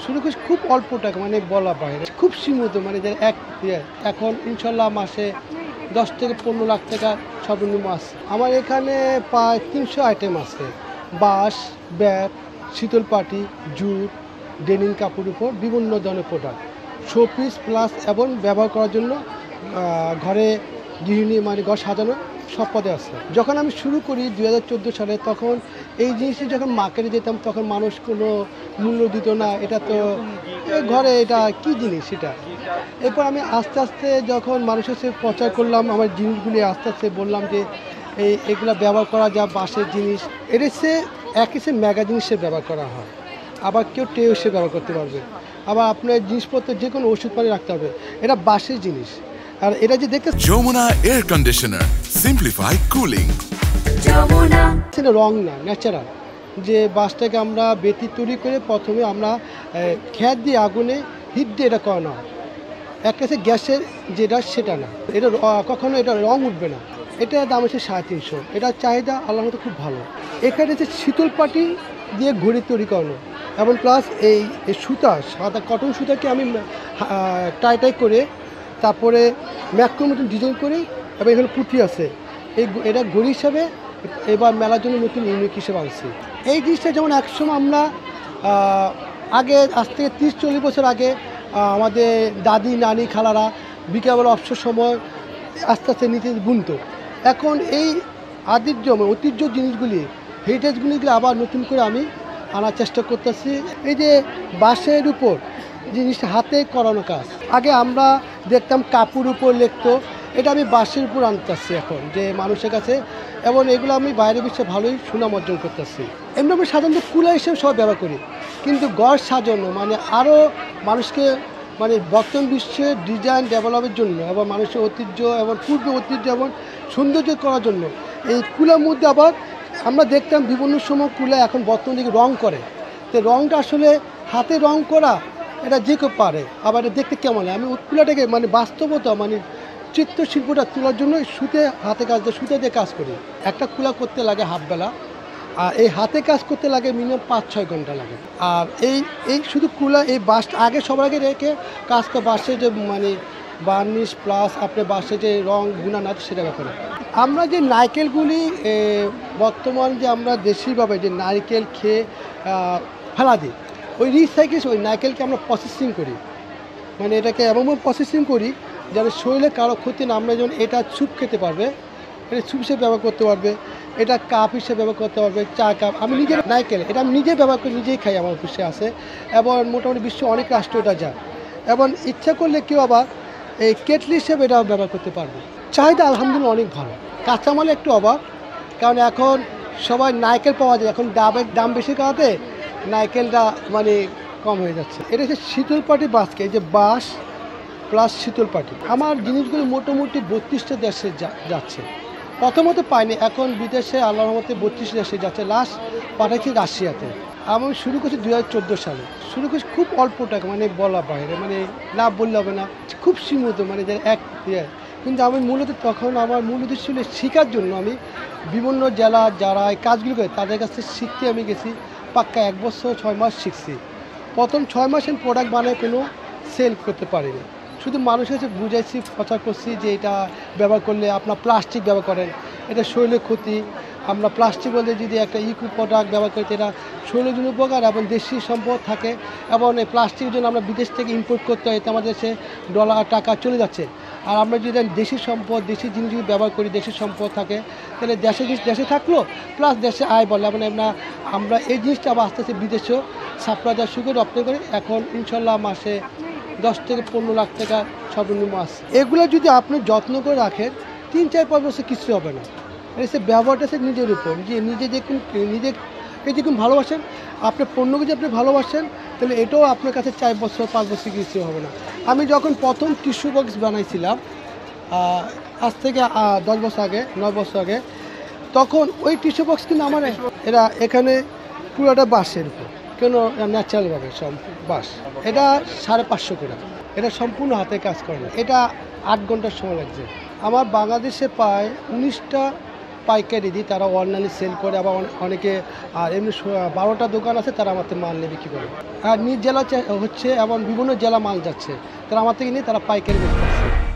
শুরু করেছি খুব অল্প টাকা, মানে বলা বাইরে, খুব সীমিত, মানে যে এখন ইনশাল্লাহ মাসে 10 থেকে 15 লাখ টাকা সর্বনিম্ন আছে। আমার এখানে প্রায় 300 আইটেম আছে। বাঁশ, ব্যাট, শীতল পাটি, জুট, ডেনিম কাপড়ের উপর বিভিন্ন ধরনের প্রোডাক্ট, শোপিস প্লাস এবং ব্যবহার করার জন্য ঘরে গৃহিণী, মানে ঘর সাজানো সব পদে আছে। যখন আমি শুরু করি 2014 সালে, তখন এই জিনিসটি যখন মার্কেটে যেতাম তখন মানুষ কোনো মূল্য দিত না, এটা তো ঘরে এটা কি জিনিস এটা। এরপর আমি আস্তে আস্তে যখন মানুষের সাথে প্রচার করলাম আমার জিনিসগুলি, আস্তে আস্তে বললাম যে এগুলো ব্যবহার করা যা বাঁশের জিনিস, এটা হচ্ছে একই সে ম্যাগাজিন হিসেবে ব্যবহার করা হয়, আবার কেউ টে হিসেবে ব্যবহার করতে পারবে, আবার আপনার জিনিসপত্র যে কোনো ওষুধ পানি রাখতে হবে, এটা বাঁশের জিনিস। আর এটা যে দেখে Jamuna air conditioner, simplify cooling. সেটা রং না, ন্যাচারাল। যে বাঁশটাকে আমরা বেতি তৈরি করে প্রথমে আমরা খ্যাত দিয়ে আগুনে হিট দিয়ে এটা করানো হয়। এক কাছে গ্যাসের যেটা সেটা না, এটা কখনো এটা রং উঠবে না। এটার দাম হচ্ছে 350। এটার চাহিদা আল্লাহর মতো খুব ভালো। এখানে হচ্ছে শীতল পাটি দিয়ে ঘড়ি তৈরি করানো, এবং প্লাস এই সুতা, সাদা কটন সুতাকে আমি টাই করে তারপরে ম্যাক্রোর মতন ডিজাইন করে, এবং এখানে পুঁথি আছে, এটা ঘড়ি হিসাবে এবার মেলার জন্য নতুন ইউনিক হিসেবে আনছি। এই জিনিসটা যেমন একসময় আমরা আগে, আজ থেকে 30-40 বছর আগে আমাদের দাদি, নানি, খালারা বিকেলবেলা অবসর সময় আস্তে আস্তে নিচে বুনতো। এখন এই ঐতিহ্য জিনিসগুলি, হেরিটেজগুলিগুলো আবার নতুন করে আমি আনার চেষ্টা করতেছি। এই যে বাঁশের উপর জিনিসটা হাতে করানো কাজ, আগে আমরা দেখতাম কাপড়ের উপর লিখতো, এটা আমি বাঁশের উপর আনতেছি এখন যে মানুষের কাছে, এবং এগুলো আমি বাইরে বিশ্বে ভালোই সুনাম অর্জন করতেছি। এমনি আমি সাধারণত কুলা হিসেবে সব ব্যবহার করি, কিন্তু ঘর সাজানো, মানে আরও মানুষকে, মানে বর্তমান বিশ্বের ডিজাইন ডেভেলপের জন্য এবং মানুষের ঐতিহ্য এবং পূর্ব ঐতিহ্য এবং সৌন্দর্য করার জন্য এই কুলার মধ্যে আবার আমরা দেখতাম বিভিন্ন সময় কুলা এখন বর্তমান দিকে রং করে, তো রংটা আসলে হাতে রং করা এটা যে কেউ পারে, আবার এটা দেখতে কেমন হয়। আমি কুলাটাকে মানে বাস্তবতা, মানে চিত্রশিল্পটা তোলার জন্য হাতে কাজ দিয়ে সুতে দিয়ে কাজ করি। একটা কুলা করতে লাগে হাফ বেলা, আর এই হাতে কাজ করতে লাগে মিনিমাম 5-6 ঘন্টা লাগে। আর এই শুধু কুলা, এই বাঁশ আগে সবার আগে রেখে কাজ করে, বাঁশে যে মানে বার্নিশ প্লাস আপনি বাঁশে যে রং গুণা না সেটা করে। আমরা যে নারকেলগুলি বর্তমান যে আমরা দেশিভাবে যে নারকেল খেয়ে ফেলা দিই, ওই রিসাইকেল, ওই নারকেলকে আমরা প্রসেসিং করি, মানে এটাকে এমনভাবে প্রসেসিং করি যেন শরীরে কারো ক্ষতি না। আমরা যেমন এটা স্যুপ খেতে পারবে, এটা স্যুপ হিসেবে ব্যবহার করতে পারবে, এটা কাপ হিসেবে ব্যবহার করতে পারবে, চা কাপ। আমি নিজের নারকেল এটা আমি নিজে ব্যবহার করি, নিজেই খাই, আমার অফিসে আছে, এবং মোটামুটি বিশ্বে অনেক রাষ্ট্র এটা যায়, এবং ইচ্ছা করলে কেউ আবার এই কেটলি হিসেবে এটা ব্যবহার করতে পারবে। চাহিদা আলহামদুলিল্লাহ অনেক ভালো। কাঁচামালে একটু অভাব, কারণ এখন সবাই নারকেল পাওয়া যায়, এখন দাম বেশি করাতে নারকেলটা মানে কম হয়ে যাচ্ছে। এটা হচ্ছে শীতল পাটি বাঁশকে, এই যে বাঁশ প্লাস শীতল পাটি। আমার জিনিসগুলো মোটামুটি 32টা দেশে যাচ্ছে। প্রথমত পাইনি, এখন বিদেশে আল্লাহর মতে 32 দেশে যাচ্ছে। লাস্ট পাঠাচ্ছি রাশিয়াতে। আমি শুরু করছি 2014 সালে। শুরু করছি খুব অল্প টাকা, মানে বলা বাইরে, মানে না বললে হবে না, খুব সীমিত, মানে যে কিন্তু আমি মূলত তখন আমার মূল উদ্দেশ্য ছিল শেখার জন্য। আমি বিভিন্ন জেলা যারা এই কাজগুলো করে তাদের কাছ থেকে শিখতে আমি গেছি, পাক্কা 1 বছর 6 মাস শিখছি। প্রথম 6 মাস আমি প্রোডাক্ট বানিয়ে কোনো সেল করতে পারিনি, শুধু মানুষের কাছে বুঝাইছি, প্রচার করছি যে এটা ব্যবহার করলে আপনার প্লাস্টিক ব্যবহার করেন, এটা শরীরের ক্ষতি। আমরা প্লাস্টিক বলতে যদি একটা ইকো প্রোডাক্ট ব্যবহার করি, এটা শরীরের জন্য উপকার এবং দেশি সম্পদ থাকে, এবং এই প্লাস্টিকের জন্য আমরা বিদেশ থেকে ইম্পোর্ট করতে হয়, এতে আমাদের দেশে ডলার টাকা চলে যাচ্ছে। আর আমরা যদি দেশি সম্পদ, দেশি জিনিস যদি ব্যবহার করি, দেশি সম্পদ থাকে, তাহলে দেশে থাকলো প্লাস দেশে আয় বলে, এবং আমরা এই জিনিসটা আবার আস্তে আস্তে বিদেশেও সাপ্লাই দেওয়া শুরু করে, রপ্তানি করে। এখন ইনশাল্লাহ মাসে 10 থেকে 15 লাখ টাকা সর্বনিম্ন আছে। এগুলো যদি আপনি যত্ন করে রাখেন, 3-4-5 বছর কিছু হবে না। এসে ব্যবহারটা সে নিজের উপর, যে নিজেকে যখন ভালোবাসেন, আপনার পণ্যকে যদি আপনি ভালোবাসেন, তাহলে এটাও আপনার কাছে 4-5 বছর কিছু হবে না। আমি যখন প্রথম টিস্যু বক্স বানাইছিলাম আজ থেকে 10 বছর আগে, 9 বছর আগে, তখন ওই টিস্যু বক্স কিন্তু আমার এরা এখানে পুরোটা বাঁশের উপর, কেন ন্যাচারালভাবে সব বাঁশ। এটা 550 করে, এটা সম্পূর্ণ হাতে কাজ করে না, এটা 8 ঘন্টার সময় লাগছে। আমার বাংলাদেশে প্রায় 19টা পাইকারি দিই, তারা অনলাইনে সেল করে, আবার অনেকে আর এমনি 12টা দোকান আছে, তারা আমার থেকে মাল নিয়ে বিক্রি করে। আর নিজ জেলা হচ্ছে এবং বিভিন্ন জেলা মাল যাচ্ছে, তারা আমার থেকে নিয়ে তারা পাইকারি বিক্রি করছে।